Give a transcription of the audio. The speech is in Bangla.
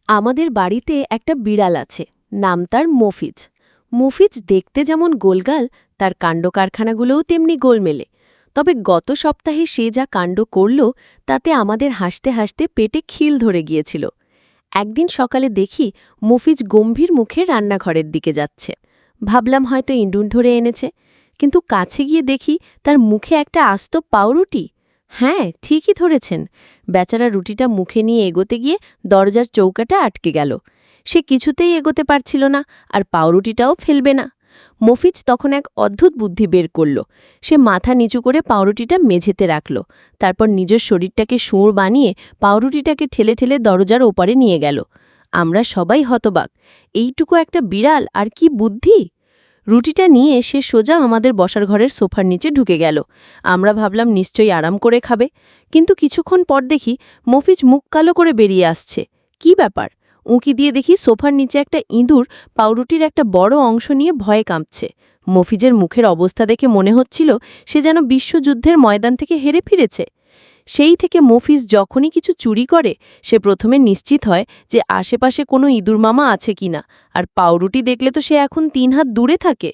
আমাদের বাড়িতে একটা বিড়াল আছে, নাম তার মফিজ। মফিজ দেখতে যেমন গোলগাল, তার কাণ্ডকারখানাগুলোও তেমনি গোলমেলে। তবে গত সপ্তাহে সে যা কাণ্ড করল, তাতে আমাদের হাসতে হাসতে পেটে খিল ধরে গিয়েছিল। একদিন সকালে দেখি মফিজ গম্ভীর মুখে রান্নাঘরের দিকে যাচ্ছে। ভাবলাম হয়তো ইঁদুর ধরে এনেছে, কিন্তু কাছে গিয়ে দেখি তার মুখে একটা আস্ত পাউরুটি। হ্যাঁ, ঠিকই ধরেছেন। বেচারা রুটিটা মুখে নিয়ে এগোতে গিয়ে দরজার চৌকাটা আটকে গেল। সে কিছুতেই এগোতে পারছিল না, আর পাউরুটিটাও ফেলবে না। মফিজ তখন এক অদ্ভুত বুদ্ধি বের করল। সে মাথা নিচু করে পাউরুটিটা মেঝেতে রাখল, তারপর নিজের শরীরটাকে শুঁড় বানিয়ে পাউরুটিটাকে ঠেলে ঠেলে দরজার ওপারে নিয়ে গেল। আমরা সবাই হতবাক। এইটুকু একটা বিড়াল, আর কি বুদ্ধি! রুটিটা নিয়ে সে সোজা আমাদের বসার ঘরের সোফার নিচে ঢুকে গেল। আমরা ভাবলাম নিশ্চয়ই আরাম করে খাবে, কিন্তু কিছুক্ষণ পর দেখি মফিজ মুখ কালো করে বেরিয়ে আসছে। কি ব্যাপার? উঁকি দিয়ে দেখি সোফার নিচে একটা ইঁদুর পাউরুটির একটা বড় অংশ নিয়ে ভয়ে কাঁপছে। মফিজের মুখের অবস্থা দেখে মনে হচ্ছিল সে যেন বিশ্বযুদ্ধের ময়দান থেকে হেরে ফিরেছে। সেই থেকে মফিজ যখনই কিছু চুরি করে, সে প্রথমে নিশ্চিত হয় যে আশেপাশে কোনো ইঁদুর মামা আছে কিনা, আর পাউরুটি দেখলে তো সে এখন 3 হাত দূরে থাকে।